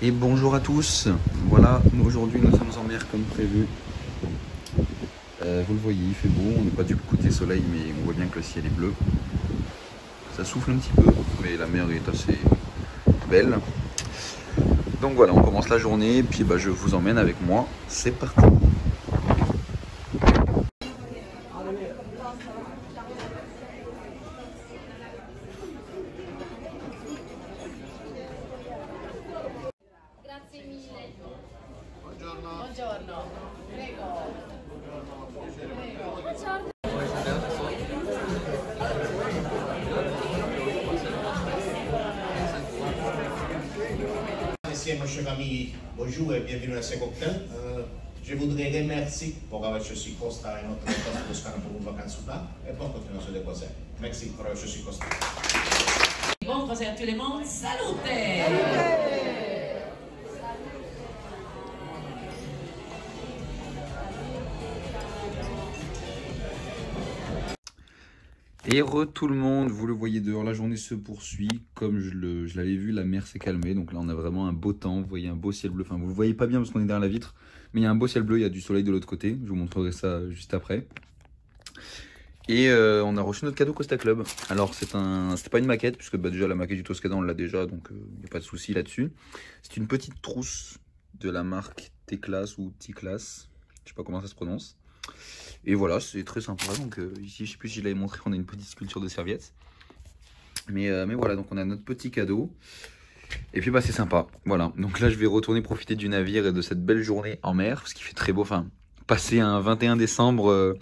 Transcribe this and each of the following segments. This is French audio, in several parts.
Et bonjour à tous. Voilà, aujourd'hui nous sommes en mer comme prévu. Vous le voyez, il fait beau, on n'est pas du côté soleil, mais on voit bien que le ciel est bleu. Ça souffle un petit peu, mais la mer est assez belle. Donc voilà, on commence la journée, et puis je vous emmène avec moi. C'est parti. Buongiorno. Prego. Merci mon cher ami, bonjour et bienvenue à ce cocktail. Je voudrais remercier pour avoir choisi Costa et notre poste toscano pour une vacances là et pour continuation de conseils. Merci pour avoir choisi Costa. Bon conseil à tout le monde, salute! Et tout le monde, vous le voyez dehors, la journée se poursuit. Comme je l'avais vu, la mer s'est calmée. Donc là, on a vraiment un beau temps. Vous voyez un beau ciel bleu. Enfin, vous le voyez pas bien parce qu'on est derrière la vitre. Mais il y a un beau ciel bleu, il y a du soleil de l'autre côté. Je vous montrerai ça juste après. Et on a reçu notre cadeau Costa Club. Alors, c'était pas une maquette, puisque déjà la maquette du Toscana, on l'a déjà. Donc, il n'y a pas de souci là-dessus. C'est une petite trousse de la marque T-Class ou T-Class. Je sais pas comment ça se prononce. Et voilà, c'est très sympa. Donc ici, je sais plus si je l'avais montré, on a une petite sculpture de serviette. Mais voilà, donc on a notre petit cadeau. Et puis c'est sympa. Voilà, donc là je vais retourner profiter du navire et de cette belle journée en mer. Parce qu'il fait très beau. Enfin, passer un 21 décembre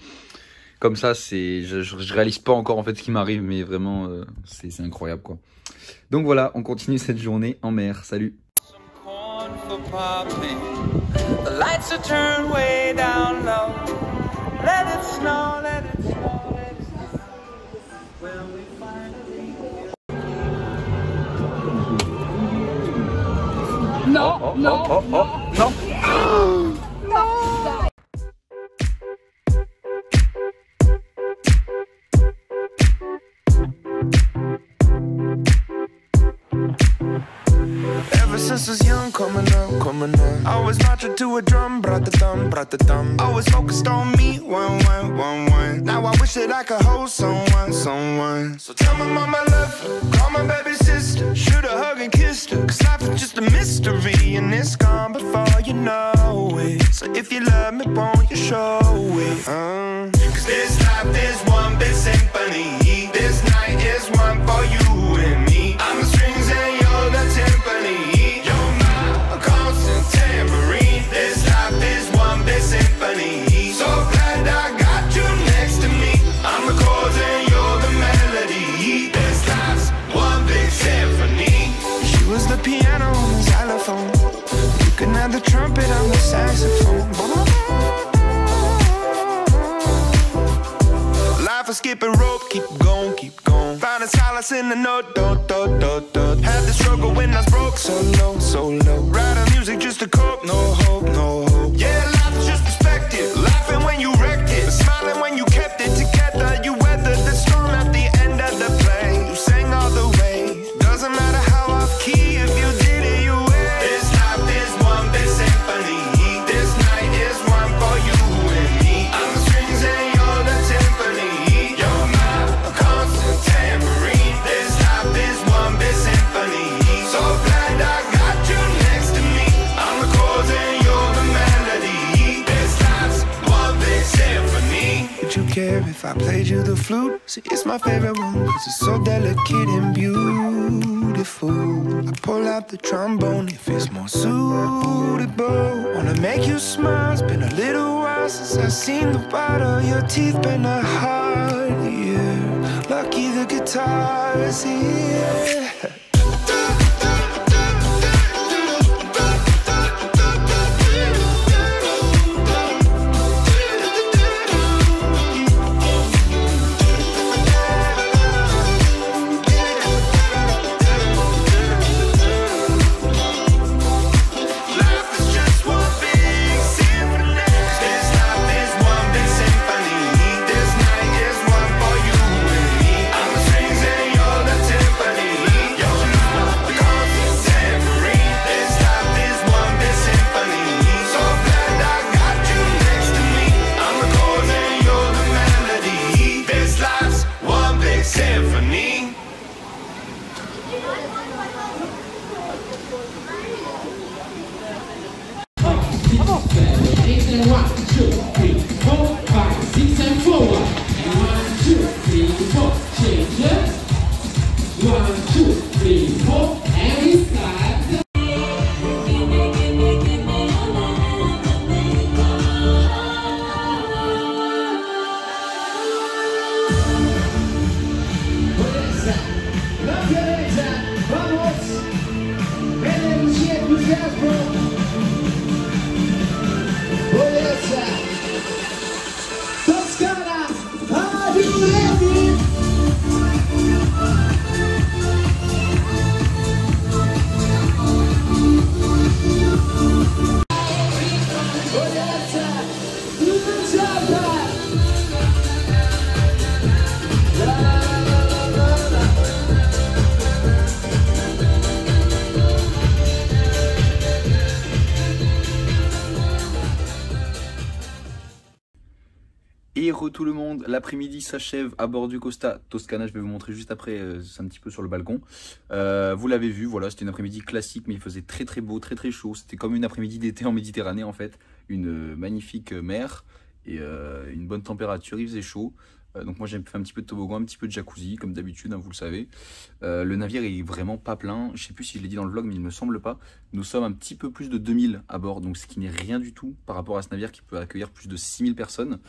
comme ça, je réalise pas encore en fait ce qui m'arrive. Mais vraiment, c'est incroyable quoi. Donc voilà, on continue cette journée en mer. Salut. Let it snow, let it snow, let it snow. When we finally No, no, no. Ever since I was young, coming up. Always marching to a drum, brat-a-dum. Always focused on me, one. Now I wish that I could hold someone. So tell my mama I love her, call my baby sister. Shoot a hug and kissed her, cause life is just a mystery. And it's gone before you know it. So if you love me, won't you show it? Cause this life is one big symphony. This night is one for you and me. I'm the strings and you're the timpani. Tambourine. This life is one big symphony. So glad I got you next to me. I'm the chords and you're the melody. This life's one big symphony. She was the piano on the xylophone. You can have the trumpet on the saxophone. Life is skipping rope, keep going. Finding solace in the note, do. Had the struggle when I was broke, so low. Writing music just to cope, no hope. Yeah, life is just perspective. Laughing when you wrecked it, smiling when you kept it together. You weathered the storm at the end of the play. You sang all the way. Doesn't matter how off key, if you did it, you win. This life is one big symphony. This night is one for you and me. I'm the strings and you're the timpani. You're my constant tambourine. This life is one big symphony. So glad I got you next to me. I'm the chords and you're the melody. This life's one big symphony. Would you care if I played you the flute? See, it's my favorite one, cause it's so delicate and beautiful. I pull out the trombone if it's more suitable. Wanna make you smile, it's been a little while since I've seen the white of your teeth. Been a hard year, lucky the guitar is here. This night is one for you and me. I'm the strings and you're the timpani. Et tout le monde, l'après-midi s'achève à bord du Costa Toscana. Je vais vous montrer juste après, c'est un petit peu sur le balcon. Vous l'avez vu, voilà, c'était une après-midi classique, mais il faisait très très beau, très très chaud. C'était comme une après-midi d'été en Méditerranée en fait. Une magnifique mer et une bonne température, il faisait chaud. Donc moi j'ai fait un petit peu de toboggan, un petit peu de jacuzzi comme d'habitude, hein, vous le savez. Le navire est vraiment pas plein, je sais plus si je l'ai dit dans le vlog mais il me semble pas. Nous sommes un petit peu plus de 2000 à bord, donc ce qui n'est rien du tout par rapport à ce navire qui peut accueillir plus de 6000 personnes.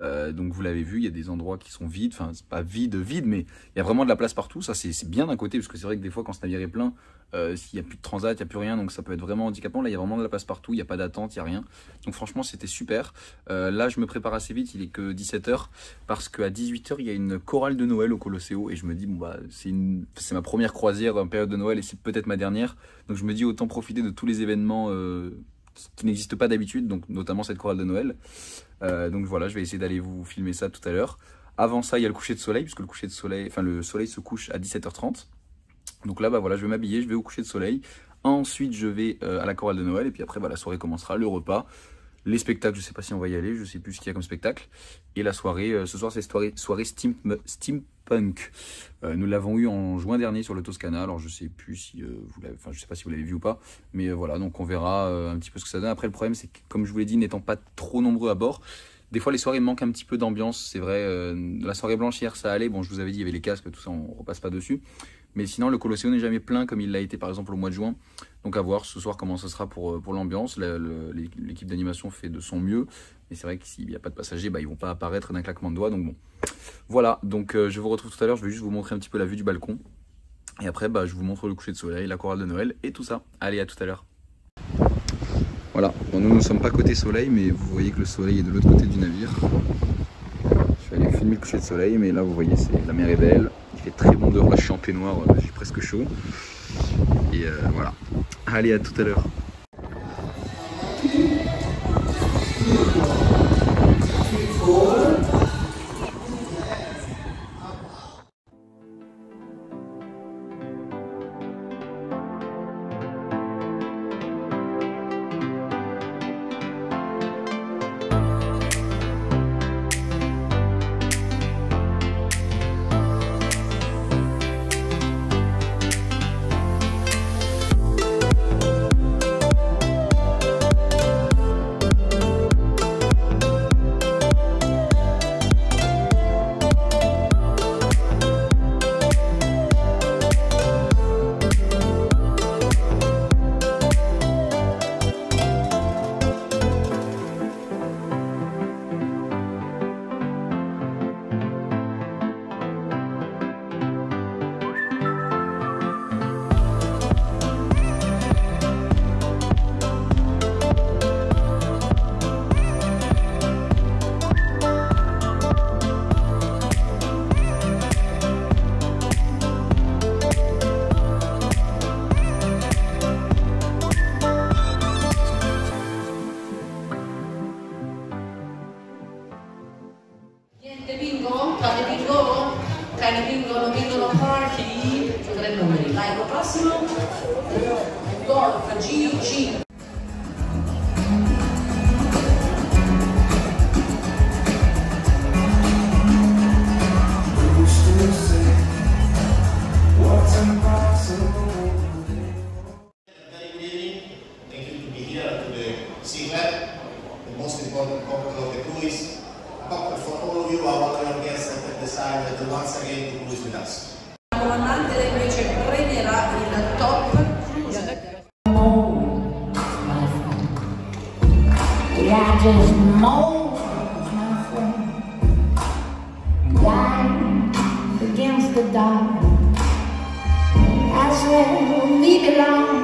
Donc vous l'avez vu, il y a des endroits qui sont vides, enfin c'est pas vide, mais il y a vraiment de la place partout. Ça c'est bien d'un côté, parce que c'est vrai que des fois quand ce navire est plein, s'il n'y a plus de transat, il n'y a plus rien, donc ça peut être vraiment handicapant. Là il y a vraiment de la place partout, il n'y a pas d'attente, il n'y a rien. Donc franchement c'était super. Là je me prépare assez vite, il est que 17 h, parce qu'à 18 h il y a une chorale de Noël au Colosseo, et je me dis bon bah c'est ma première croisière en période de Noël, et c'est peut-être ma dernière. Donc je me dis autant profiter de tous les événements qui n'existe pas d'habitude, donc notamment cette chorale de Noël. Donc voilà, je vais essayer d'aller vous filmer ça tout à l'heure. Avant ça, il y a le coucher de soleil, puisque le soleil se couche à 17 h 30. Donc là, bah voilà, je vais m'habiller, je vais au coucher de soleil. Ensuite, je vais à la chorale de Noël, et puis après, bah, la soirée commencera, le repas, les spectacles, je sais pas si on va y aller, je sais plus ce qu'il y a comme spectacle. Et la soirée, ce soir, c'est soirée steampunk. Nous l'avons eu en juin dernier sur le Toscana, alors je sais plus si je sais pas si vous l'avez vu ou pas, mais voilà, donc on verra un petit peu ce que ça donne. Après le problème c'est que, comme je vous l'ai dit, n'étant pas trop nombreux à bord, des fois les soirées manquent un petit peu d'ambiance, c'est vrai. La soirée blanche hier ça allait, bon je vous avais dit il y avait les casques, tout ça on repasse pas dessus, mais sinon le Colosseo n'est jamais plein comme il l'a été par exemple au mois de juin. Donc à voir ce soir comment ça sera pour l'ambiance. L'équipe d'animation fait de son mieux, mais c'est vrai que s'il n'y a pas de passagers, bah, ils vont pas apparaître d'un claquement de doigts, donc bon. Voilà, donc je vous retrouve tout à l'heure, je vais juste vous montrer un petit peu la vue du balcon. Et après, bah, je vous montre le coucher de soleil, la chorale de Noël et tout ça. Allez, à tout à l'heure. Voilà, bon, nous ne sommes pas côté soleil, mais vous voyez que le soleil est de l'autre côté du navire. Je vais aller filmer le coucher de soleil, mais là vous voyez, la mer est belle. Il fait très bon dehors, là je suis en peignoir, j'ai presque chaud. Et voilà, allez, à tout à l'heure. Party, tre numeri. Vai, al prossimo. Golf GG. just mold my friend, lying against the dark. I said, leave it alone.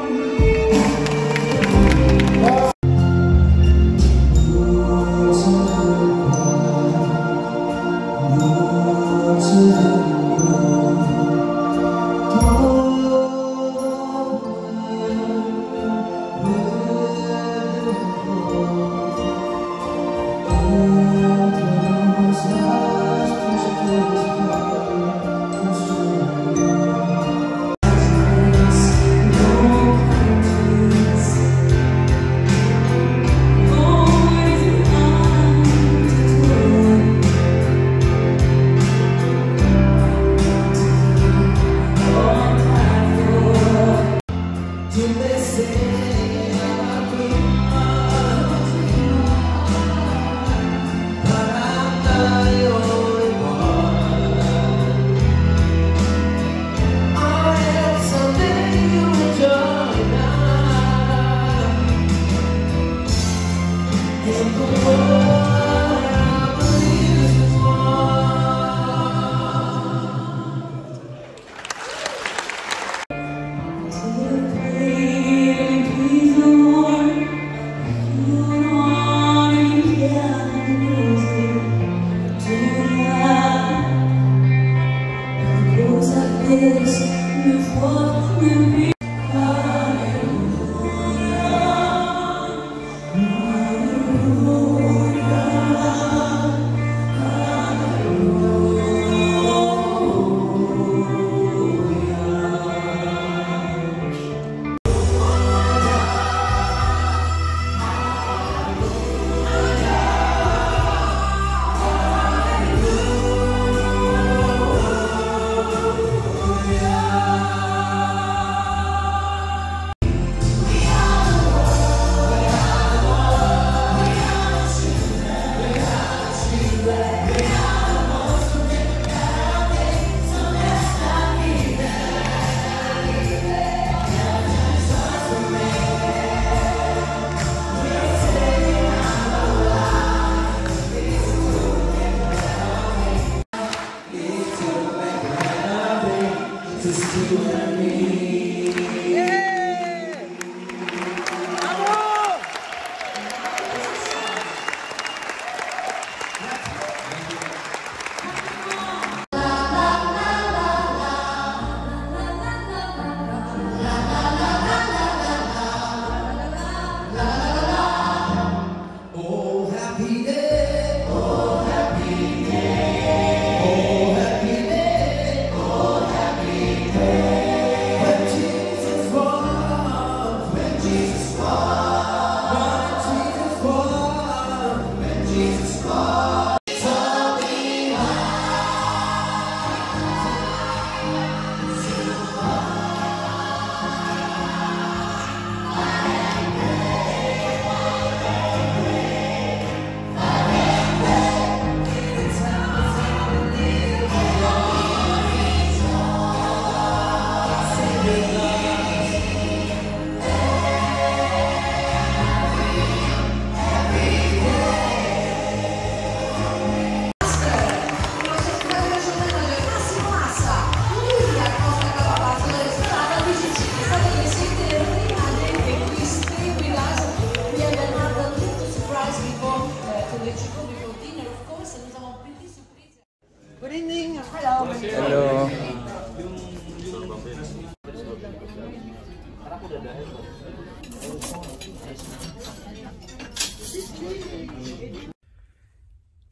Hello.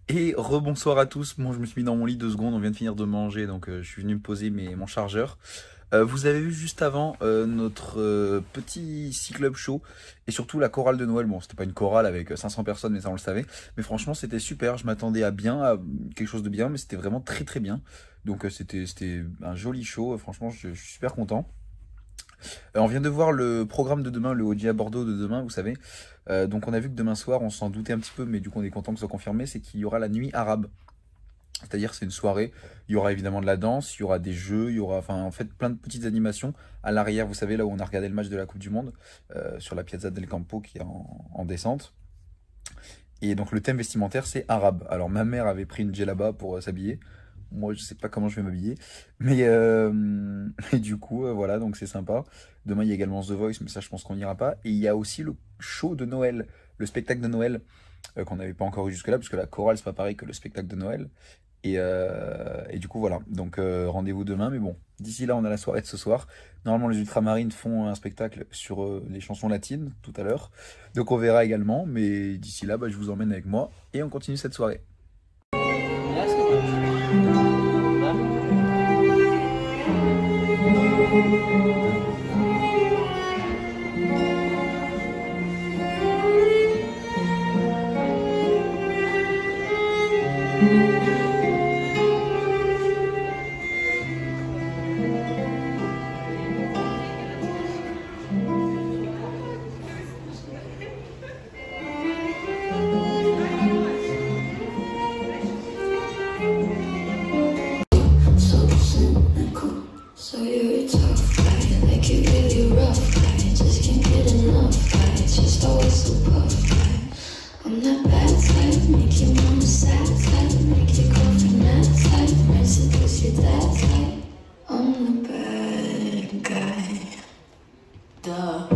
Et rebonsoir à tous. Bon, je me suis mis dans mon lit 2 secondes, on vient de finir de manger, donc je suis venu me poser mon chargeur. Vous avez vu juste avant notre petit C-Club show et surtout la chorale de Noël. Bon, c'était pas une chorale avec 500 personnes, mais ça on le savait. Mais franchement, c'était super. Je m'attendais à quelque chose de bien, mais c'était vraiment très très bien. Donc c'était un joli show. Franchement, je suis super content. On vient de voir le programme de demain, le OG à Bordeaux de demain, vous savez. Donc on a vu que demain soir, on s'en doutait un petit peu, mais du coup on est content que ce soit confirmé, c'est qu'il y aura la nuit arabe. C'est-à-dire c'est une soirée, il y aura évidemment de la danse, il y aura des jeux, il y aura en fait plein de petites animations. À l'arrière, vous savez, là où on a regardé le match de la Coupe du Monde, sur la Piazza del Campo qui est en descente. Et donc le thème vestimentaire c'est arabe. Alors ma mère avait pris une djellaba pour s'habiller. Moi je sais pas comment je vais m'habiller. Mais du coup voilà, donc c'est sympa. Demain il y a également The Voice, mais ça je pense qu'on n'ira pas. Et il y a aussi le show de Noël, le spectacle de Noël, qu'on n'avait pas encore eu jusque là, parce que la chorale c'est pas pareil que le spectacle de Noël. Et du coup voilà, donc rendez-vous demain, mais bon, d'ici là on a la soirée de ce soir. Normalement les Ultramarines font un spectacle sur les chansons latines tout à l'heure, donc on verra également, mais d'ici là je vous emmène avec moi et on continue cette soirée. So you're a tough guy, like you're really rough guy. Just can't get enough guy, just always so puff guy. I'm that bad type, make your mama sad type, make your girlfriend mad type, might seduce your dad type. I'm the bad guy. Duh.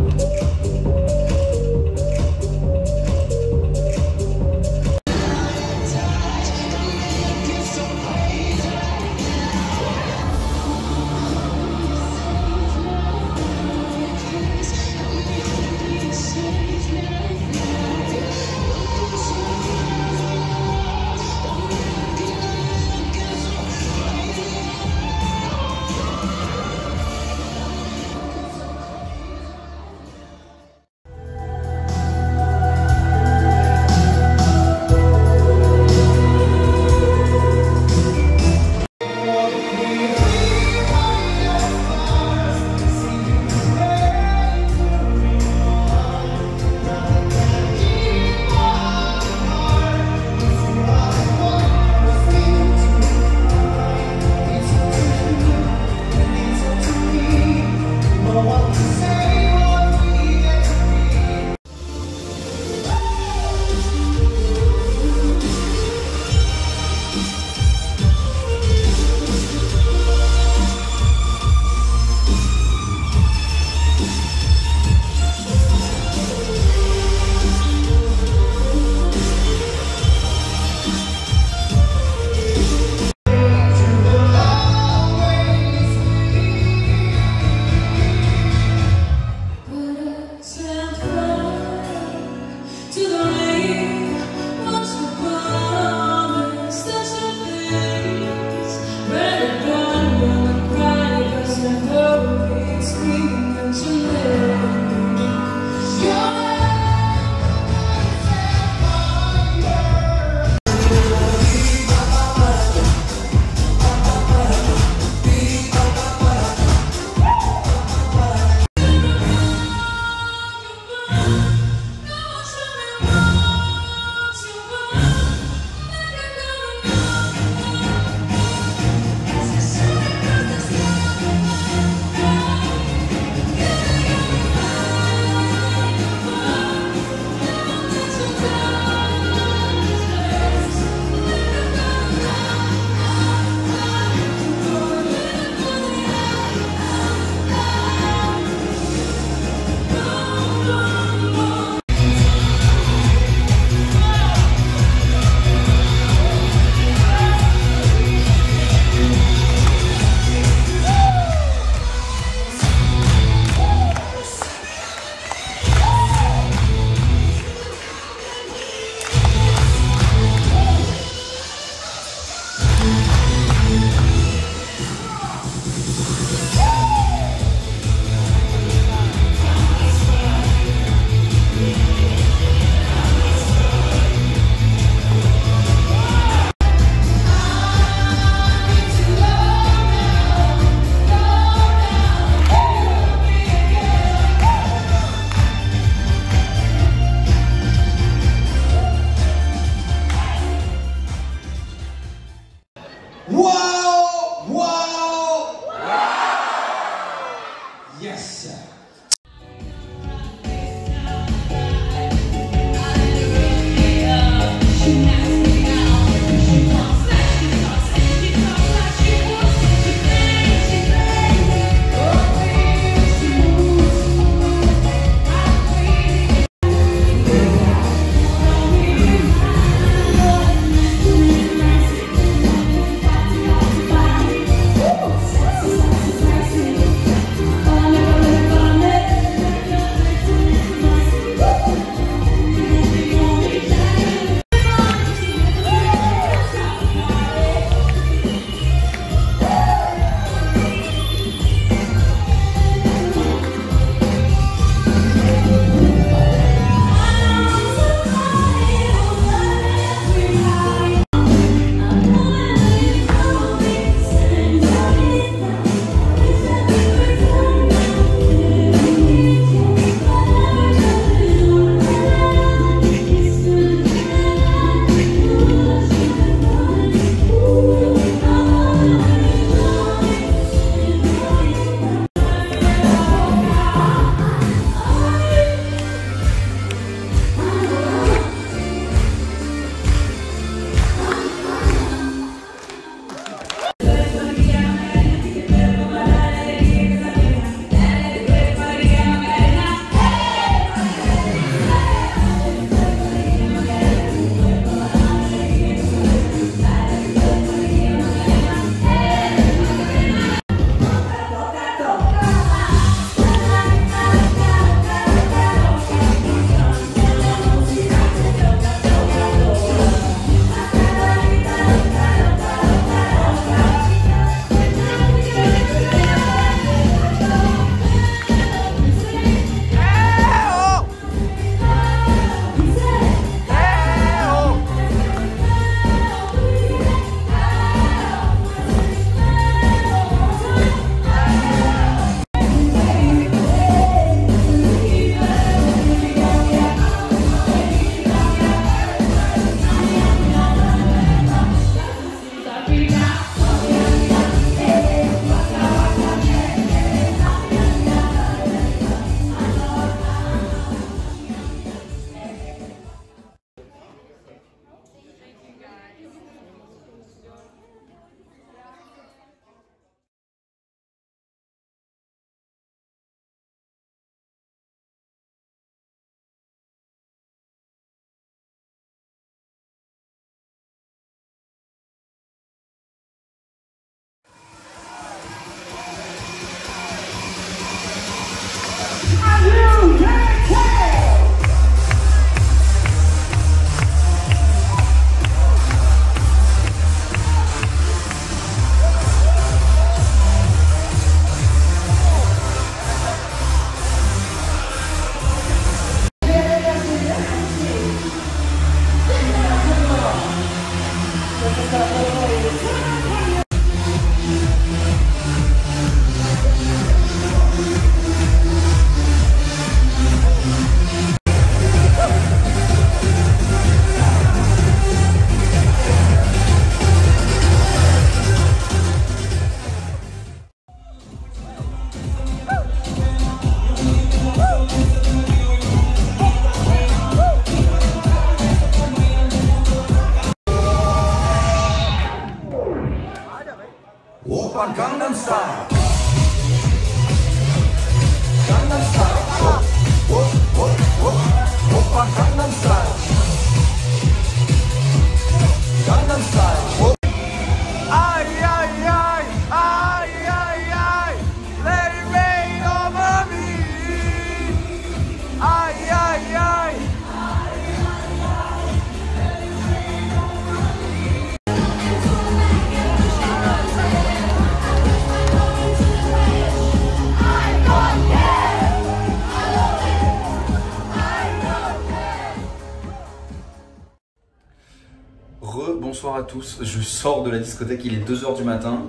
bonsoir à tous. Je sors de la discothèque, il est 2 h du matin.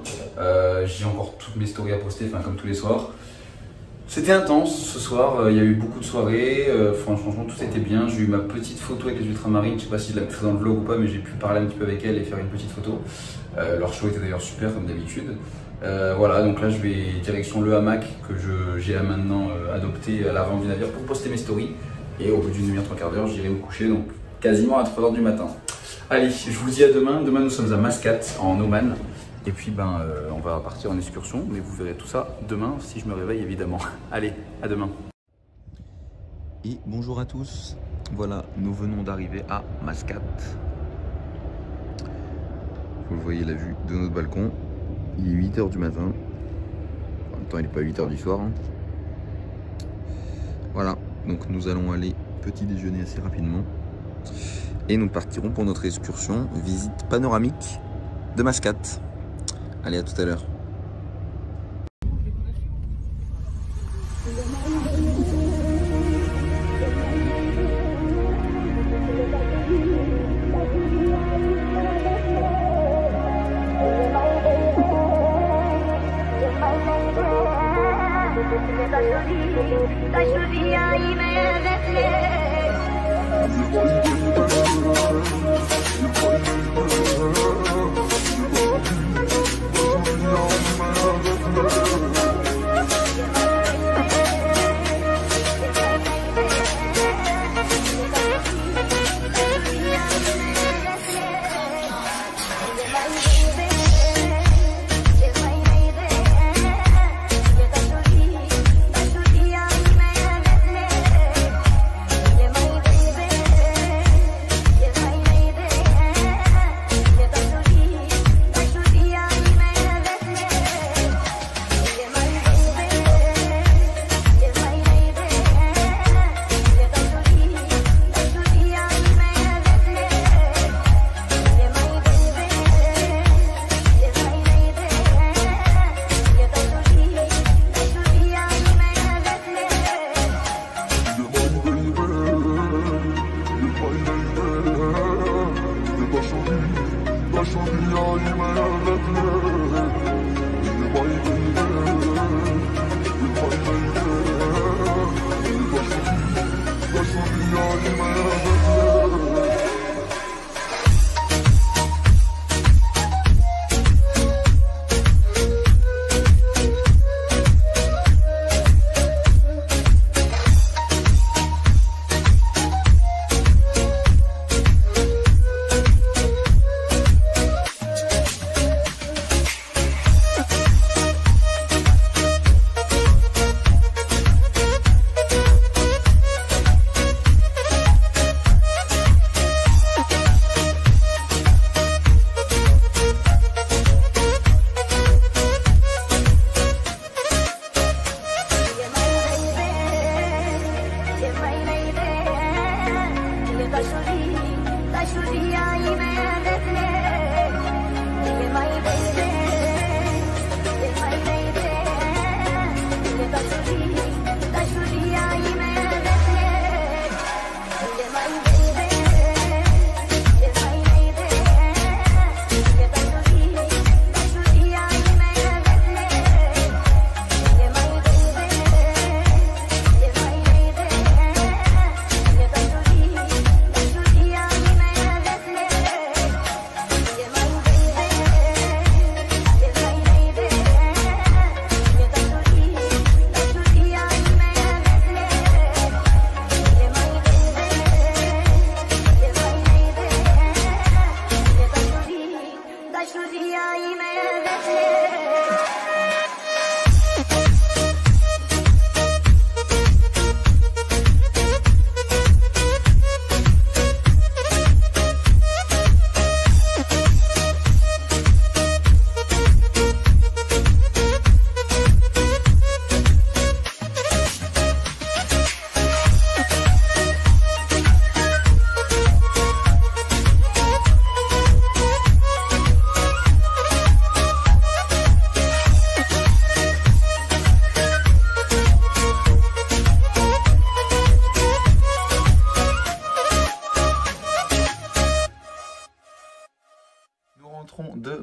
J'ai encore toutes mes stories à poster, enfin comme tous les soirs. C'était intense ce soir, il y a eu beaucoup de soirées, franchement tout était bien. J'ai eu ma petite photo avec les ultramarines, je sais pas si je la mettrai dans le vlog ou pas, mais j'ai pu parler un petit peu avec elles et faire une petite photo. Leur show était d'ailleurs super comme d'habitude. Voilà, donc là je vais direction le hamac que j'ai maintenant adopté à l'avant du navire pour poster mes stories. Et au bout d'une demi-heure, 3/4 d'heure, j'irai me coucher, donc quasiment à 3 h du matin. Allez, je vous dis à demain. Demain, nous sommes à Mascate, en Oman. Et puis, on va partir en excursion. Mais vous verrez tout ça demain, si je me réveille, évidemment. Allez, à demain. Et bonjour à tous. Voilà, nous venons d'arriver à Mascate. Vous voyez la vue de notre balcon. Il est 8 h du matin. En même temps, il n'est pas 8 h du soir. Hein. Voilà, donc nous allons aller petit déjeuner assez rapidement. Et nous partirons pour notre excursion visite panoramique de Mascate. Allez, à tout à l'heure.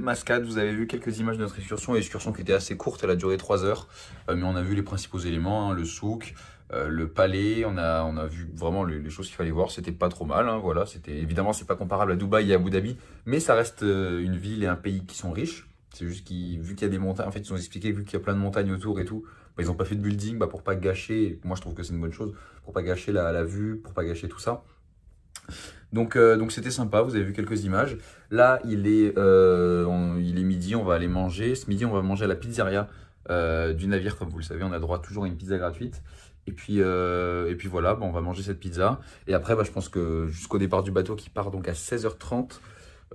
Mascate. Vous avez vu quelques images de notre excursion, l'excursion qui était assez courte, elle a duré 3 heures, mais on a vu les principaux éléments, hein, le souk, le palais, on a vu vraiment les choses qu'il fallait voir, c'était pas trop mal, hein, voilà, évidemment c'est pas comparable à Dubaï et à Abu Dhabi, mais ça reste une ville et un pays qui sont riches. C'est juste vu qu'il y a des montagnes, en fait ils ont expliqué vu qu'il y a plein de montagnes autour et tout, bah, ils n'ont pas fait de building pour pas gâcher, moi je trouve que c'est une bonne chose, pour pas gâcher la vue, pour pas gâcher tout ça. Donc c'était sympa, vous avez vu quelques images. Là il est midi, on va aller manger. Ce midi on va manger à la pizzeria du navire, comme vous le savez, on a droit toujours à une pizza gratuite. Et puis voilà, on va manger cette pizza. Et après je pense que jusqu'au départ du bateau qui part donc à 16h30,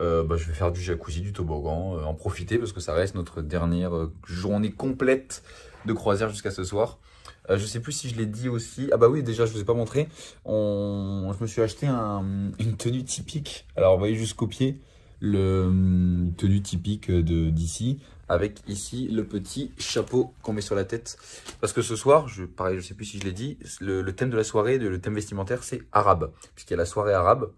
je vais faire du jacuzzi, du toboggan, en profiter parce que ça reste notre dernière journée complète de croisière jusqu'à ce soir. Je sais plus si je l'ai dit aussi. Ah bah oui, déjà je vous ai pas montré. Je me suis acheté une tenue typique. Alors vous voyez jusqu'au pied le tenue typique d'ici, avec ici le petit chapeau qu'on met sur la tête. Parce que ce soir, pareil, je sais plus si je l'ai dit, le thème de la soirée, le thème vestimentaire, c'est arabe, puisqu'il y a la soirée arabe,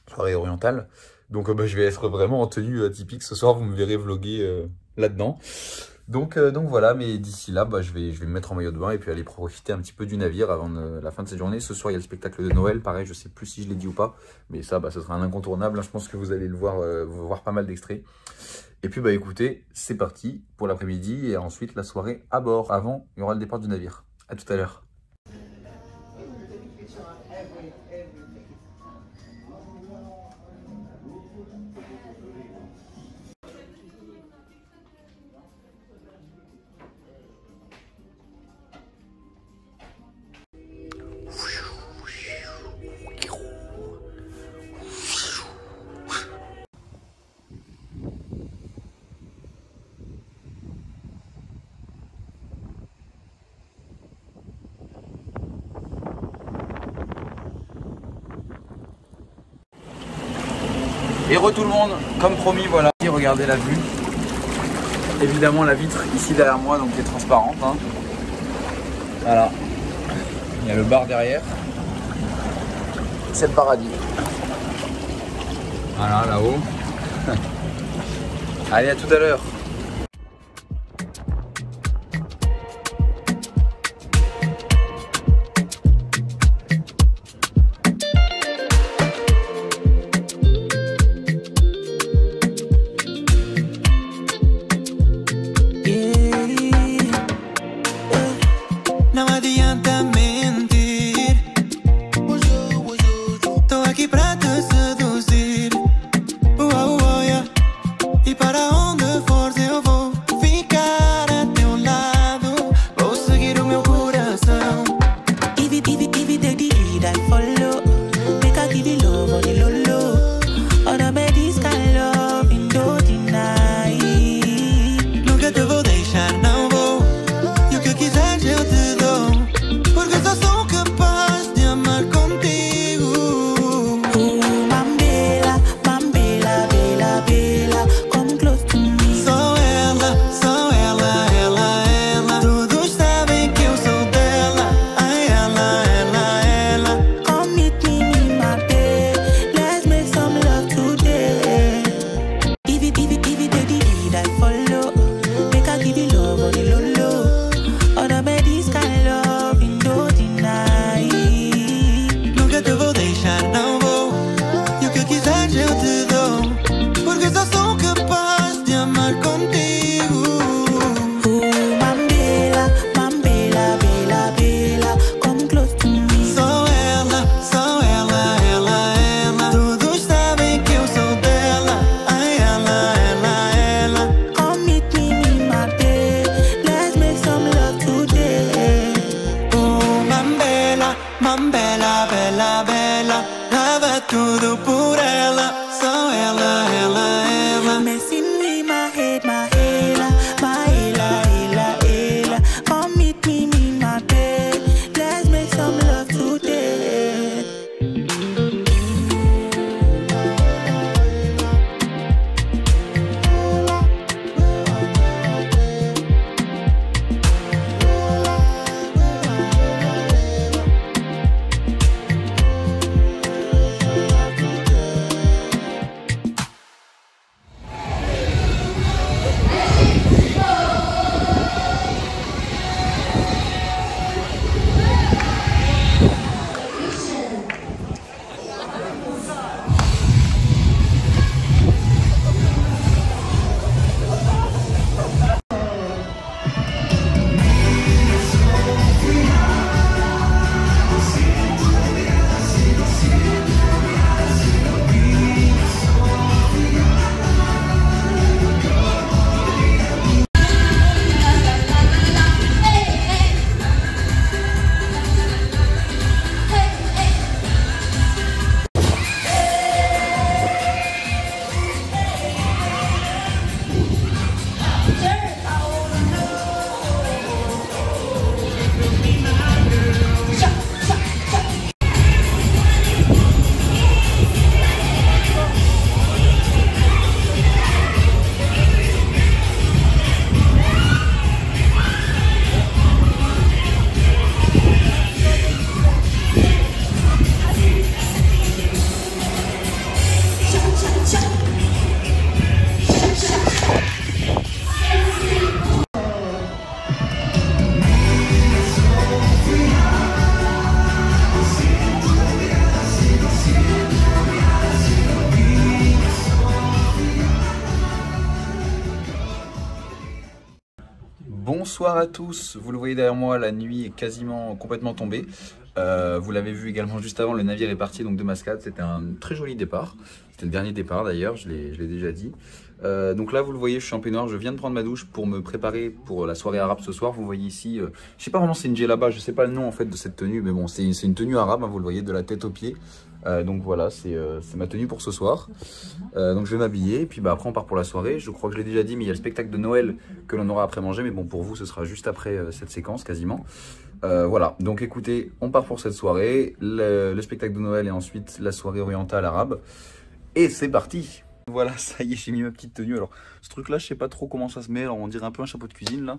soirée orientale. Donc je vais être vraiment en tenue typique ce soir. Vous me verrez vlogger là-dedans. Donc voilà, mais d'ici là, je vais me mettre en maillot de bain et puis aller profiter un petit peu du navire avant la fin de cette journée. Ce soir, il y a le spectacle de Noël, pareil, je sais plus si je l'ai dit ou pas, mais ça, ce sera un incontournable, hein. Je pense que vous allez le voir pas mal d'extraits. Et puis écoutez, c'est parti pour l'après-midi et ensuite la soirée à bord. Avant, il y aura le départ du navire. À tout à l'heure. Et tout le monde, comme promis, voilà, regardez la vue. Évidemment la vitre ici derrière moi, donc qui est transparente, hein. Voilà, il y a le bar derrière. C'est le paradis. Voilà, là-haut. Allez, à tout à l'heure. tudo por ela, só ela, ela, ela. Messing with my head, my ela, ela, ela. Come meet me in my bed, let's make some love today. Bonsoir à tous, vous le voyez derrière moi, la nuit est quasiment complètement tombée. Vous l'avez vu également juste avant, le navire est parti donc de Mascate, c'était un très joli départ. C'était le dernier départ d'ailleurs, je l'ai déjà dit. Donc là vous le voyez, je suis en peignoir, je viens de prendre ma douche pour me préparer pour la soirée arabe ce soir. Vous voyez ici, je sais pas vraiment c'est une djellaba, je sais pas le nom en fait de cette tenue, mais bon c'est une tenue arabe, hein, vous le voyez de la tête aux pieds. Donc voilà, c'est ma tenue pour ce soir. Donc je vais m'habiller, et puis bah, après on part pour la soirée. Je crois que je l'ai déjà dit, mais il y a le spectacle de Noël que l'on aura après manger, mais bon pour vous ce sera juste après cette séquence quasiment. Voilà, donc écoutez, on part pour cette soirée, le spectacle de Noël et ensuite la soirée orientale arabe. Et c'est parti! Voilà, ça y est, j'ai mis ma petite tenue. Alors, ce truc-là, je sais pas trop comment ça se met. Alors, on dirait un peu un chapeau de cuisine, là.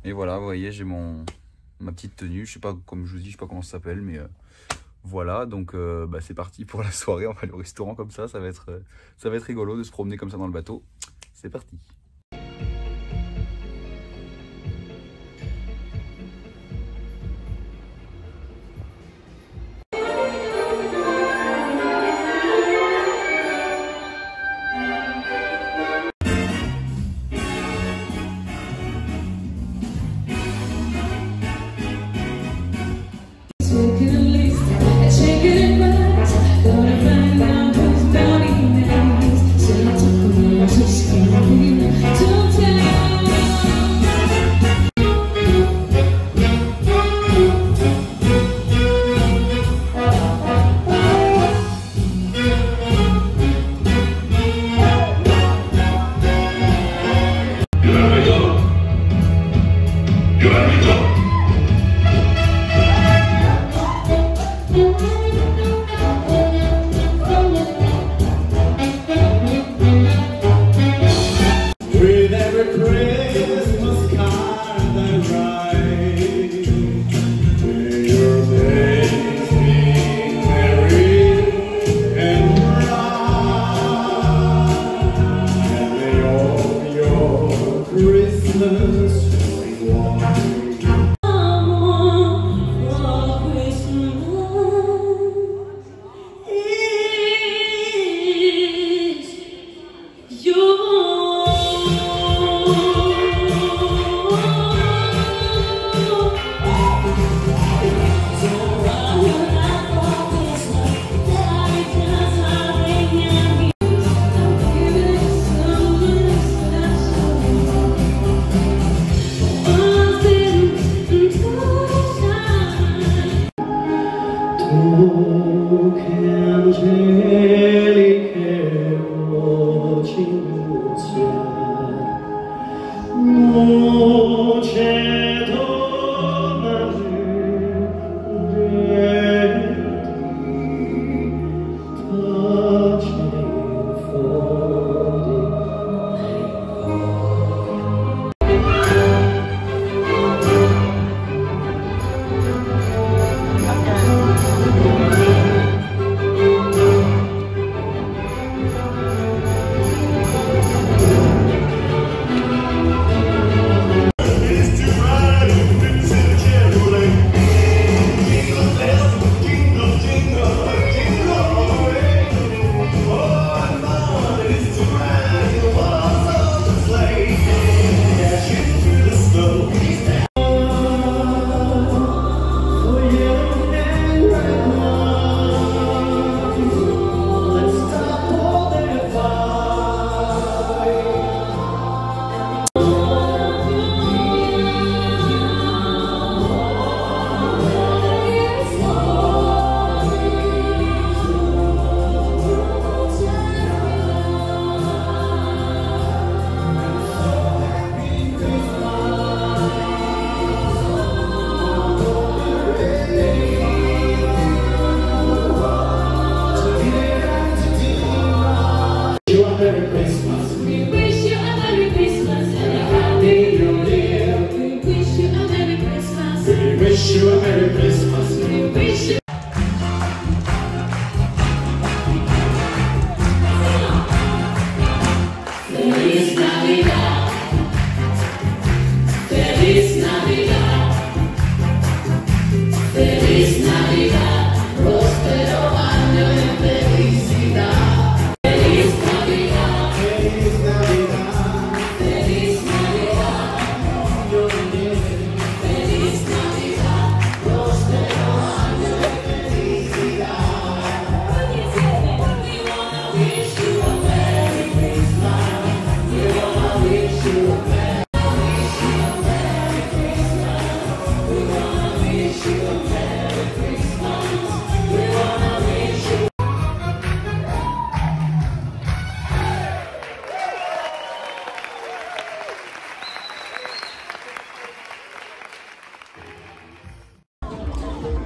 Mais voilà, vous voyez, j'ai ma petite tenue. Je sais pas, comme je vous dis, je sais pas comment ça s'appelle, mais voilà. Donc, bah, c'est parti pour la soirée. On va aller au restaurant comme ça. Ça va être rigolo de se promener comme ça dans le bateau. C'est parti.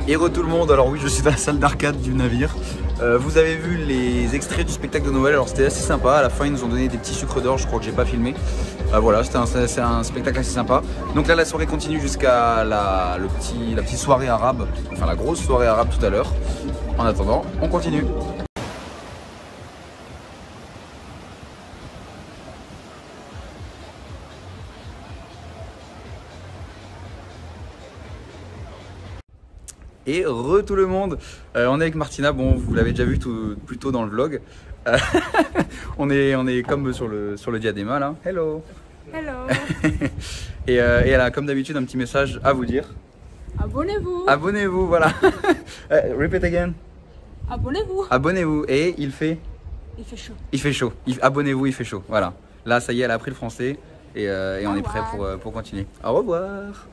Et tout le monde, alors oui je suis dans la salle d'arcade du navire. Vous avez vu les extraits du spectacle de Noël, alors c'était assez sympa. À la fin ils nous ont donné des petits sucres d'or, je crois que j'ai pas filmé. Voilà, c'est un spectacle assez sympa. Donc là la soirée continue jusqu'à la petite soirée arabe, enfin la grosse soirée arabe tout à l'heure. En attendant, on continue. Et tout le monde, on est avec Martina, bon vous l'avez déjà vu plus tôt dans le vlog. on est comme sur le diadéma là. Hello. Hello. Et elle a comme d'habitude un petit message à vous dire. Abonnez-vous. Abonnez-vous, voilà. Repeat again. Abonnez-vous. Abonnez-vous. Et il fait chaud. Il fait chaud. Abonnez-vous, il fait chaud. Voilà. Là ça y est, elle a appris le français et on est prêt pour continuer. Au revoir.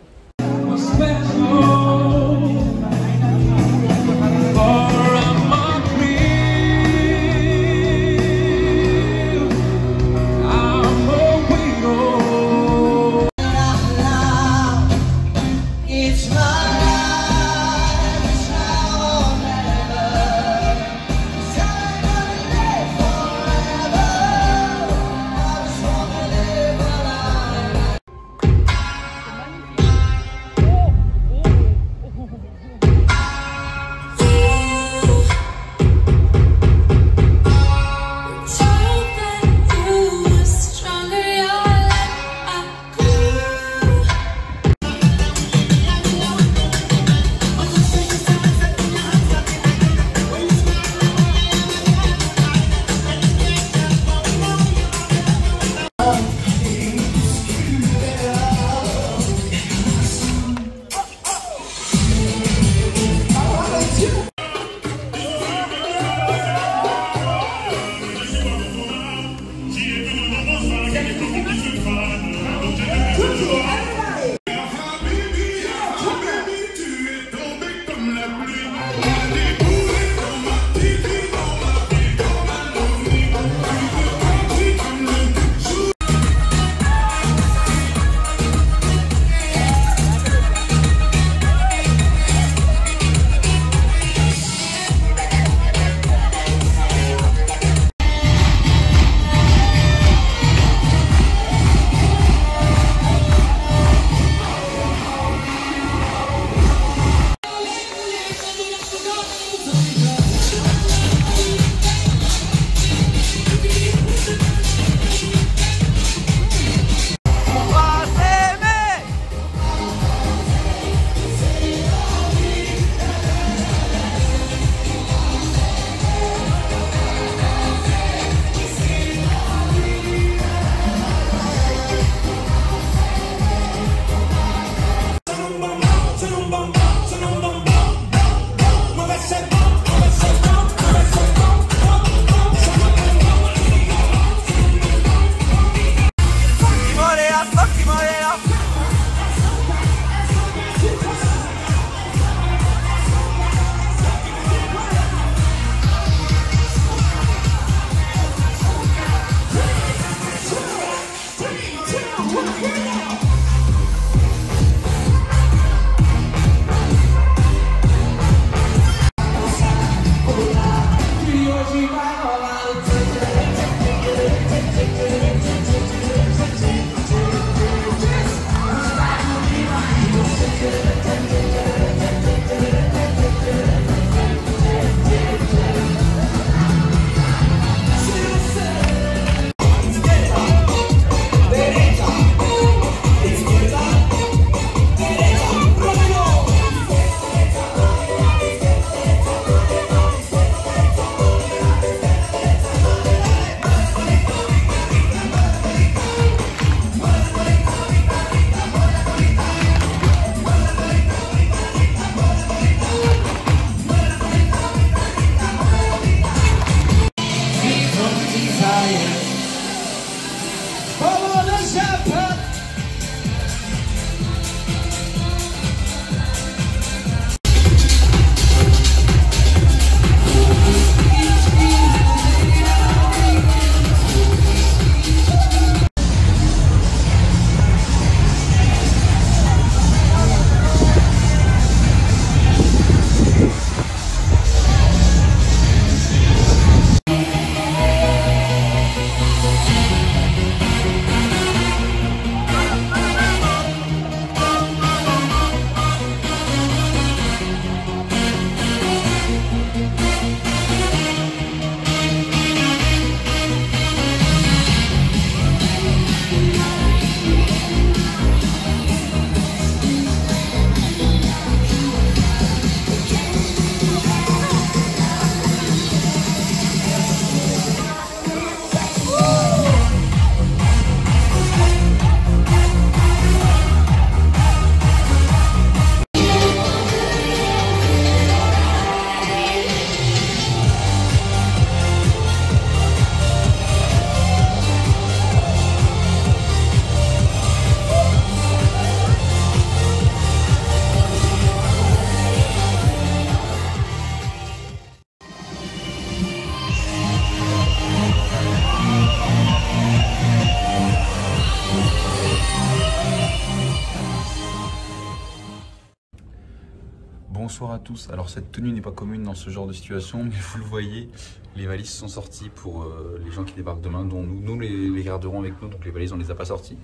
bonsoir à tous. Alors cette tenue n'est pas commune dans ce genre de situation, mais vous le voyez, les valises sont sorties pour les gens qui débarquent demain, dont nous les garderons avec nous, donc les valises on les a pas sorties.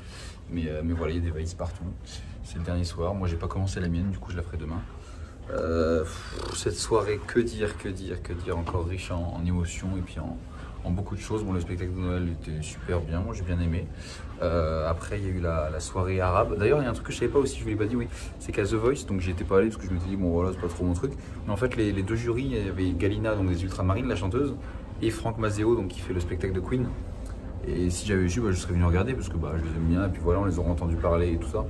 Mais voilà, il y a des valises partout. C'est le dernier soir, moi j'ai pas commencé la mienne, du coup je la ferai demain. Cette soirée, que dire, encore riche en émotions et puis en beaucoup de choses. Bon, le spectacle de Noël était super bien, moi j'ai bien aimé. Après il y a eu la soirée arabe. D'ailleurs il y a un truc que je savais pas aussi, je vous l'ai pas dit, oui, c'est qu'à The Voice, donc j'y étais pas allé parce que je m'étais dit bon voilà c'est pas trop mon truc. Mais en fait les deux jurys, il y avait Galina, donc des Ultramarines, la chanteuse, et Franck Mazeo, donc qui fait le spectacle de Queen. Et si j'avais su, je serais venu regarder parce que je les aime bien et puis voilà, on les aura entendus parler et tout ça.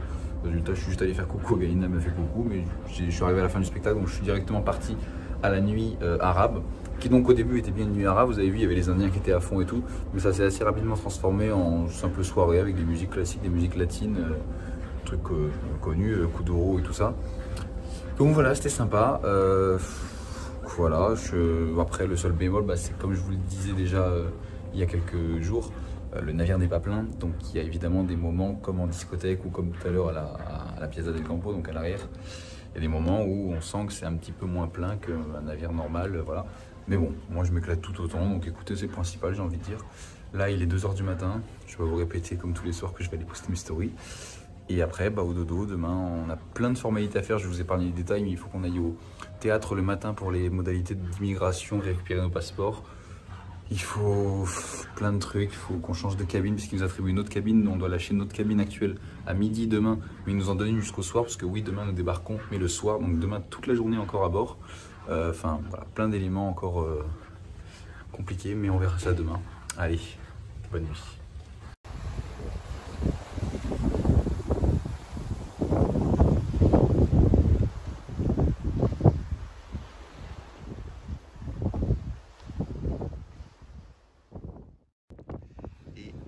Résultat, je suis juste allé faire coucou, Galina m'a fait coucou, mais je suis arrivé à la fin du spectacle, donc je suis directement parti à la nuit arabe, qui donc au début était bien une nuit arabe. Vous avez vu, il y avait les Indiens qui étaient à fond et tout, mais ça s'est assez rapidement transformé en simple soirée avec des musiques classiques, des musiques latines, trucs connus, Kuduro et tout ça. Donc voilà, c'était sympa. Voilà, après le seul bémol, c'est comme je vous le disais déjà il y a quelques jours, le navire n'est pas plein, donc il y a évidemment des moments comme en discothèque ou comme tout à l'heure à la Piazza del Campo, donc à l'arrière. Il y a des moments où on sent que c'est un petit peu moins plein qu'un navire normal, voilà. Mais bon, moi je m'éclate tout autant, donc écoutez, c'est le principal, j'ai envie de dire. Là, il est 2 h du matin, je vais vous répéter comme tous les soirs que je vais aller poster mes stories. Et après, au dodo, demain, on a plein de formalités à faire, je vous épargne les détails, mais il faut qu'on aille au théâtre le matin pour les modalités d'immigration, récupérer nos passeports. Il faut plein de trucs, il faut qu'on change de cabine puisqu'ils nous attribuent une autre cabine. On doit lâcher notre cabine actuelle à midi demain, mais ils nous en donnent une jusqu'au soir parce que oui, demain nous débarquons, mais le soir, donc demain toute la journée encore à bord. Enfin voilà, plein d'éléments encore compliqués, mais on verra ça demain. Allez, bonne nuit.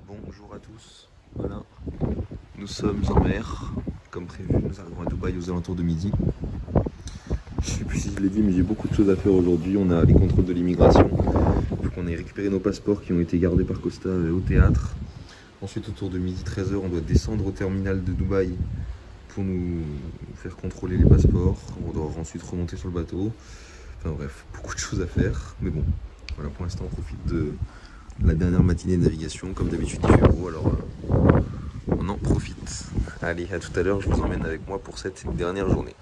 Bonjour à tous, voilà, nous sommes en mer, comme prévu, nous arrivons à Dubaï aux alentours de midi. Je sais plus si je l'ai dit, mais j'ai beaucoup de choses à faire aujourd'hui. On a les contrôles de l'immigration, il faut qu'on ait récupéré nos passeports qui ont été gardés par Costa au théâtre. Ensuite, autour de midi 13 h, on doit descendre au terminal de Dubaï pour nous faire contrôler les passeports. On doit ensuite remonter sur le bateau. Enfin bref, beaucoup de choses à faire, mais bon, voilà, pour l'instant on profite de la dernière matinée de navigation. Comme d'habitude il fait beau, alors on en profite. Allez, à tout à l'heure, je vous emmène avec moi pour cette dernière journée.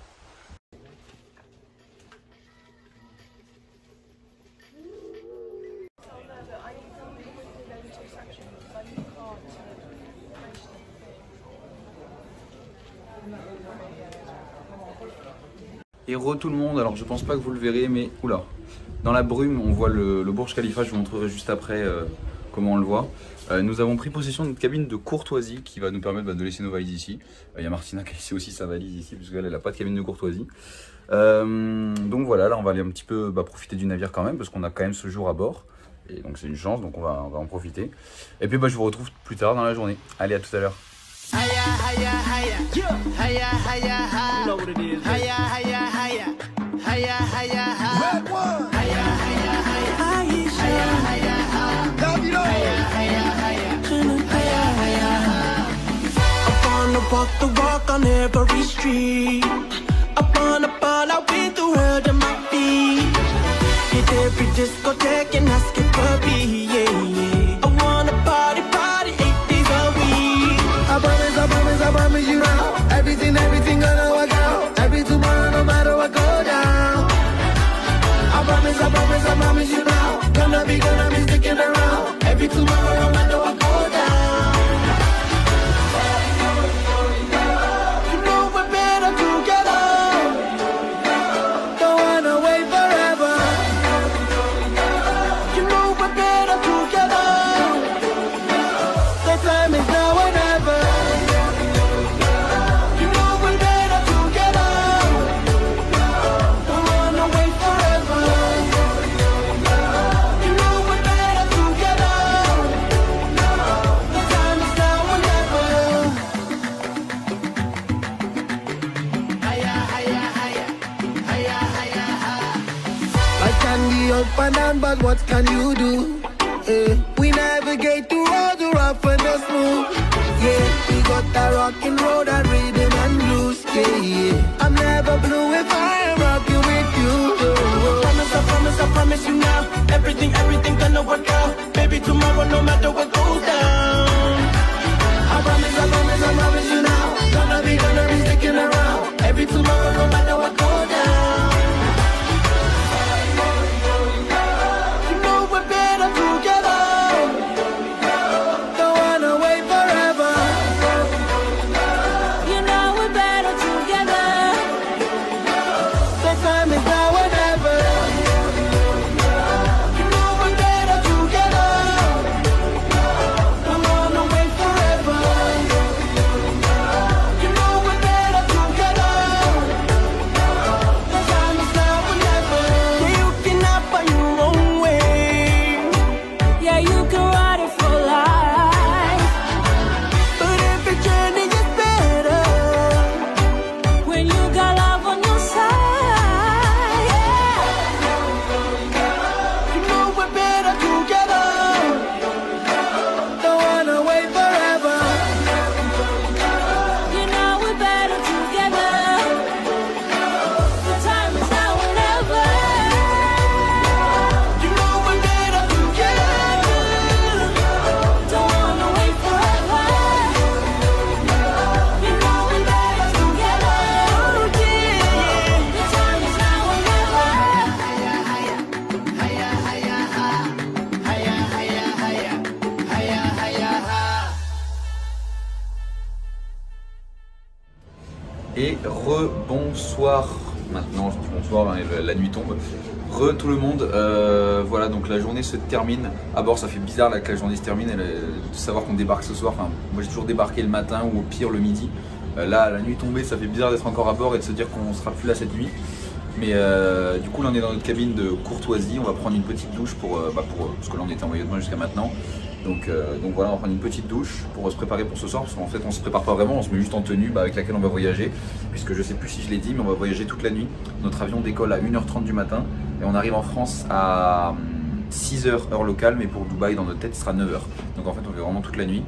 Et tout le monde, alors je pense pas que vous le verrez, mais oula, dans la brume on voit le Burj Khalifa, je vous montrerai juste après comment on le voit. Nous avons pris possession d'une cabine de courtoisie qui va nous permettre de laisser nos valises ici. Il y a Martina qui a laissé aussi sa valise ici, parce qu'elle n'a pas de cabine de courtoisie. Donc voilà, là on va aller un petit peu profiter du navire quand même, parce qu'on a quand même ce jour à bord. Et donc c'est une chance, donc on va en profiter. Et puis je vous retrouve plus tard dans la journée. Allez, à tout à l'heure. Walk the walk on every street. Up on the ball, I went through hell to my feet. Hit every discotheque and ask it for me, yeah. I wanna party 8 days a week. I promise you now. Everything gonna work out. Every tomorrow, no matter what go down. I promise you now. Gonna be sticking around. Every tomorrow, no matter what go down. Up and down, but what can you do? We navigate through all the rough and the smooth. Yeah, we got that rockin' road and rhythm and blues. Yeah, I'm never blue if I am rocking with matter what goes down. I promise you now. Gonna be sticking around. Every tomorrow, no matter what goes down. You know we're better together. Don't wanna wait forever. You know we're better together. The time is now or never. You know we're better together. Don't wanna wait forever. You know we're better together. The time is now or never. Yeah, you can up on your own way. Yeah, you can ride it for life. But every journey is better When you got love on your side. You know we're better together. Don't wanna wait forever. You know we're better together. The time is now or never. You know we're better together. Don't wanna wait forever. You know we're better together. The time is now or never. Et rebonsoir. Maintenant, je dis bonsoir, hein, la nuit tombe. Tout le monde. Voilà, donc la journée se termine. À bord, ça fait bizarre là, que la journée se termine et de savoir qu'on débarque ce soir. Enfin, moi, j'ai toujours débarqué le matin ou au pire le midi. Là, la nuit tombée, ça fait bizarre d'être encore à bord et de se dire qu'on sera plus là cette nuit. Mais du coup, là, on est dans notre cabine de courtoisie. On va prendre une petite douche parce que là, on était en maillot de bain jusqu'à maintenant. Donc voilà, on va prendre une petite douche pour se préparer pour ce soir, parce qu'en fait on se prépare pas vraiment, on se met juste en tenue avec laquelle on va voyager, puisque je sais plus si je l'ai dit, mais on va voyager toute la nuit. Notre avion décolle à 1h30 du matin et on arrive en France à 6h heure locale, mais pour Dubaï dans notre tête ce sera 9h. Donc en fait on fait vraiment toute la nuit.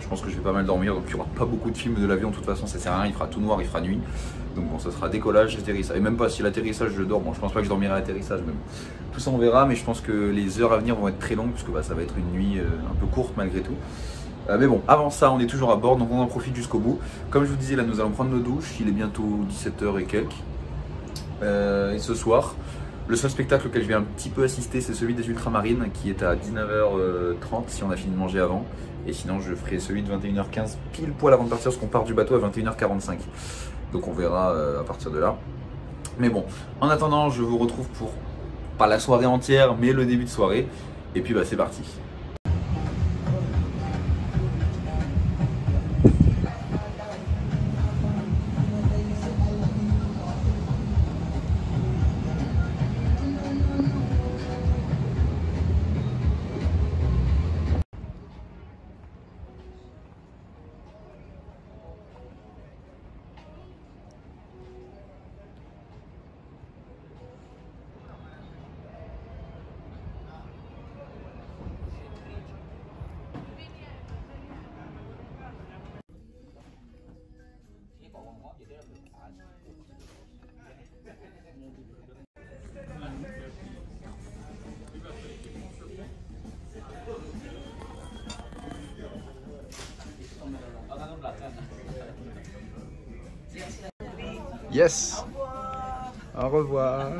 Je pense que je vais pas mal dormir, donc il n'y aura pas beaucoup de films de l'avion, de toute façon ça sert à rien, il fera tout noir, il fera nuit. Donc bon, ça sera décollage, atterrissage, et même pas si l'atterrissage je dors, bon je pense pas que je dormirai à l'atterrissage, mais bon. Tout ça on verra, mais je pense que les heures à venir vont être très longues, puisque ça va être une nuit un peu courte malgré tout. Mais bon, avant ça on est toujours à bord, donc on en profite jusqu'au bout. Comme je vous disais, là nous allons prendre nos douches, il est bientôt 17h et quelques. Et ce soir, le seul spectacle auquel je vais un petit peu assister, c'est celui des Ultramarines, qui est à 19h30 si on a fini de manger avant. Et sinon je ferai celui de 21h15 pile poil avant de partir, parce qu'on part du bateau à 21h45. Donc on verra à partir de là. Mais bon, en attendant, je vous retrouve pour, pas la soirée entière, mais le début de soirée. Et puis c'est parti. Yes. Au revoir.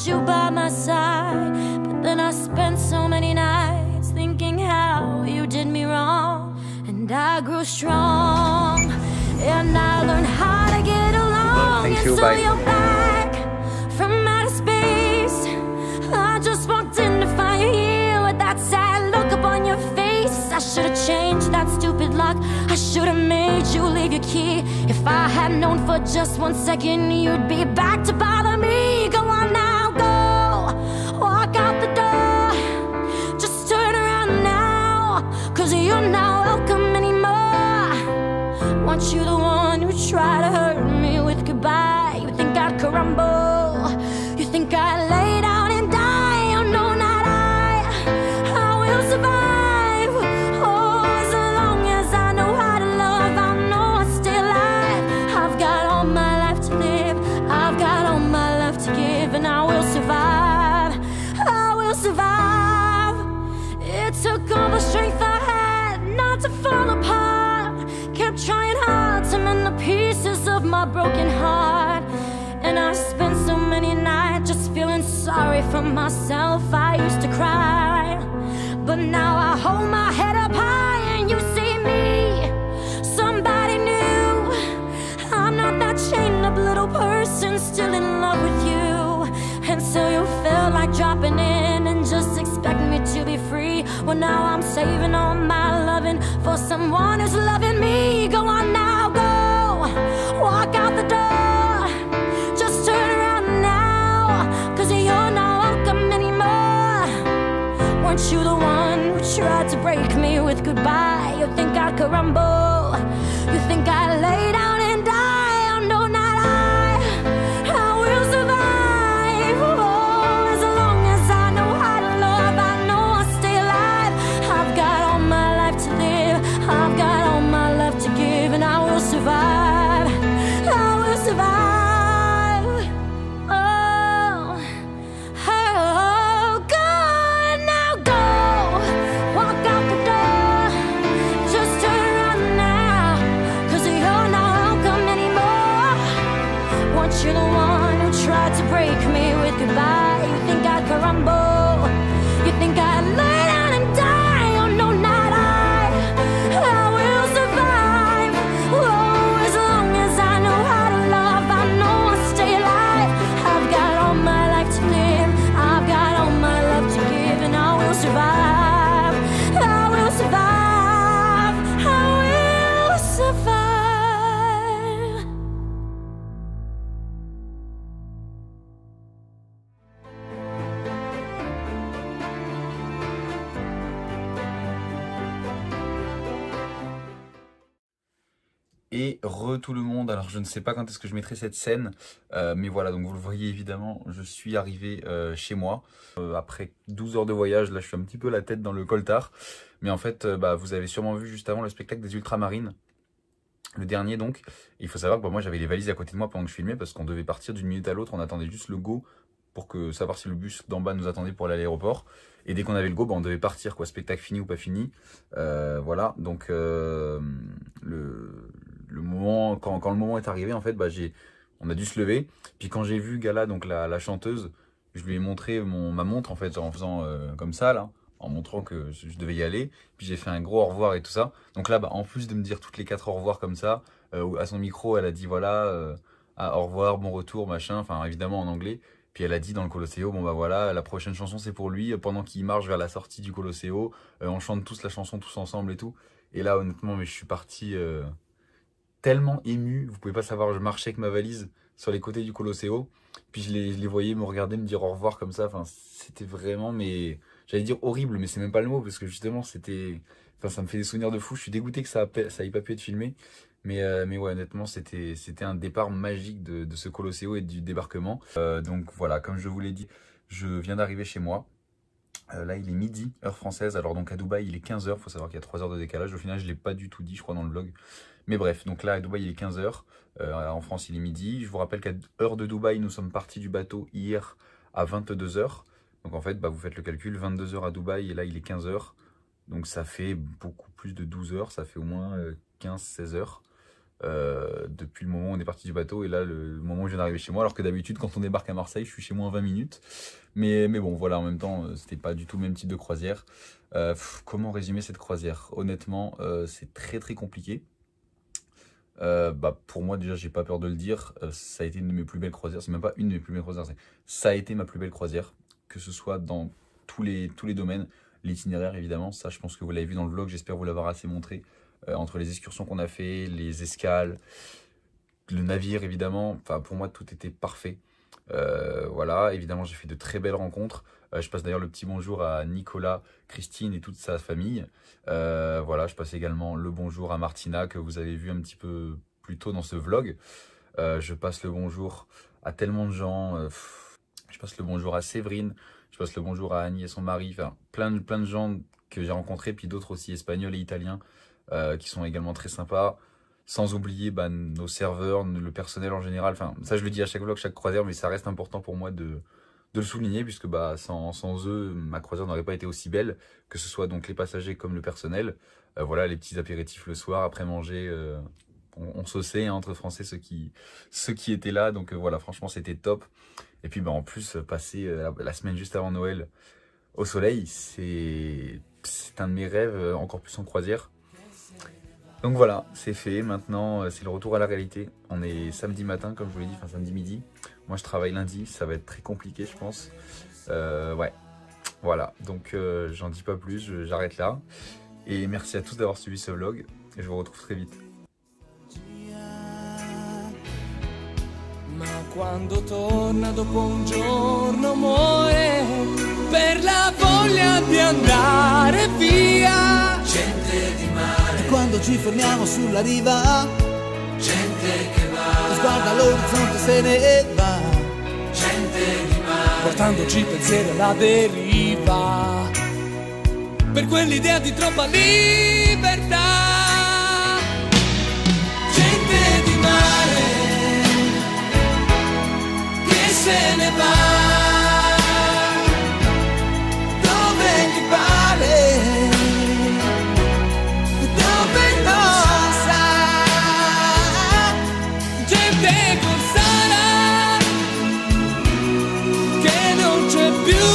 want you by my side. But then I spent so many nights thinking how you did me wrong. And I grew strong, and I learned how to get along. Thank you, and so bye. you're back from outer space. I just walked in to find you here with that sad look upon your face. I should've changed that stupid lock. I should've made you leave your key. If I had known for just 1 second you'd be back to bother me. Go on now, go, walk out the door. Just turn around now, 'cause you're not welcome anymore. Want you the one who tried to hurt me with goodbye. You think I'd crumble, you think I'd lay down and die. Oh no, not I will survive. Oh, as long as I know how to love, I know I'll stay alive. I've got all my life to live, I've got all my life to give, and I will survive, I will survive. It took all the strength I had not to fall apart. Kept trying hard to mend the pieces of my broken heart. And I spent so many nights just feeling sorry for myself. I used to cry, but now I hold my head up high and you see me, somebody new. I'm not that chained up little person still in love with you. And so you feel like dropping in and just expect me to be free. Well, now I'm saving all my loving for someone who's loving me. Go on now, go, walk out the door. Just turn around now, 'cause you're not welcome anymore. Weren't you the one who tried to break me with goodbye? You think I'd crumble, you think I'd lay down and die. Oh no, not I will survive. Oh, as long as I know how to love, I know I'll stay alive. I've got all my life to live, I've got all my love to give, and I will survive, I will survive. Oh, oh, go now, go, walk out the door. Just turn around now, 'cause you're not welcome anymore. Once you're the one who tried to break me with goodbye. You think I'd crumble, you think I'd lay down and die. Oh no, not I will survive. Oh, as long as I know how to love, I know I'll stay alive. I've got all my life to live, I've got all my love to give, and I will survive, I will survive, I will survive. Et tout le monde, alors je ne sais pas quand est-ce que je mettrai cette scène, mais voilà, donc vous le voyez évidemment, je suis arrivé chez moi, après 12 heures de voyage, là je suis un petit peu la tête dans le coltard, mais en fait, vous avez sûrement vu juste avant le spectacle des Ultramarines, le dernier donc. Il faut savoir que moi j'avais les valises à côté de moi pendant que je filmais, parce qu'on devait partir d'une minute à l'autre, on attendait juste le go, pour savoir si le bus d'en bas nous attendait pour aller à l'aéroport, et dès qu'on avait le go, on devait partir, quoi, spectacle fini ou pas fini, voilà, donc le moment, quand le moment est arrivé, en fait, on a dû se lever. Puis quand j'ai vu Gala, donc la chanteuse, je lui ai montré ma montre, en fait, en faisant comme ça, là, en montrant que je devais y aller. Puis j'ai fait un gros au revoir et tout ça. Donc là, en plus de me dire toutes les 4 au revoir comme ça, à son micro, elle a dit voilà, au revoir, bon retour, machin, enfin évidemment en anglais. Puis elle a dit dans le Colosseo, bon voilà, la prochaine chanson c'est pour lui, pendant qu'il marche vers la sortie du Colosseo, on chante tous la chanson tous ensemble et tout. Et là, honnêtement, mais je suis parti tellement ému, vous pouvez pas savoir, je marchais avec ma valise sur les côtés du Colosseo, puis je les voyais me regarder, me dire au revoir comme ça, enfin c'était vraiment, mais j'allais dire horrible, mais c'est même pas le mot, parce que justement c'était, enfin ça me fait des souvenirs de fou, je suis dégoûté que ça ait pas pu être filmé, mais ouais, honnêtement c'était un départ magique de ce Colosseo et du débarquement. Donc voilà, comme je vous l'ai dit, je viens d'arriver chez moi. Là il est midi, heure française, alors donc à Dubaï il est 15 h, faut savoir qu'il y a 3 heures de décalage, au final je l'ai pas du tout dit je crois dans le vlog. Mais bref, donc là à Dubaï il est 15 h, en France il est midi. Je vous rappelle qu'à heure de Dubaï nous sommes partis du bateau hier à 22 h. Donc en fait vous faites le calcul, 22 h à Dubaï et là il est 15 h. Donc ça fait beaucoup plus de 12 heures, ça fait au moins 15-16 heures. depuis le moment où on est parti du bateau et là le moment où je viens d'arriver chez moi, alors que d'habitude quand on débarque à Marseille je suis chez moi en 20 minutes, mais bon voilà, en même temps c'était pas du tout le même type de croisière. Comment résumer cette croisière? Honnêtement c'est très très compliqué. Pour moi déjà j'ai pas peur de le dire, ça a été une de mes plus belles croisières, c'est même pas une de mes plus belles croisières, ça a été ma plus belle croisière, que ce soit dans tous les domaines. L'itinéraire évidemment, ça je pense que vous l'avez vu dans le vlog, j'espère vous l'avoir assez montré. Entre les excursions qu'on a fait, les escales, le navire évidemment, enfin pour moi tout était parfait. Voilà, évidemment j'ai fait de très belles rencontres. Je passe d'ailleurs le petit bonjour à Nicolas, Christine et toute sa famille. Voilà, je passe également le bonjour à Martina que vous avez vu un petit peu plus tôt dans ce vlog. Je passe le bonjour à tellement de gens. Je passe le bonjour à Séverine, je passe le bonjour à Annie et son mari. Enfin plein de gens que j'ai rencontrés, puis d'autres aussi espagnols et italiens. Qui sont également très sympas, sans oublier nos serveurs, le personnel en général. Enfin, ça je le dis à chaque vlog, chaque croisière, mais ça reste important pour moi de le souligner, puisque sans eux, ma croisière n'aurait pas été aussi belle, que ce soit donc les passagers comme le personnel. Voilà, les petits apéritifs le soir, après manger, on sauçait entre Français ceux qui étaient là, donc voilà, franchement c'était top. Et puis en plus, passer la semaine juste avant Noël au soleil, c'est un de mes rêves, encore plus en croisière. Donc voilà, c'est fait. Maintenant, c'est le retour à la réalité. On est samedi matin, comme je vous l'ai dit, enfin samedi midi. Moi, je travaille lundi. Ça va être très compliqué, je pense. Ouais, voilà. Donc, j'en dis pas plus. J'arrête là. Et merci à tous d'avoir suivi ce vlog. Et je vous retrouve très vite. Ma quando torna dopo un giorno muore per la voglia di andare via. Gente di mare. E quando ci fermiamo sulla riva, gente che va. Sguarda l'orizzonte se ne va. Gente di mare. Portandoci pensieri alla deriva. Per quell'idea di troppa libertà. Gente di mare che se ne va. Dove ti pare, dove non sa. Gente con Sara che non c'è più.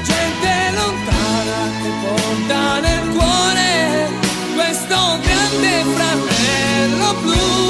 Gente lontana che porta nel cuore questo grande fratello blu.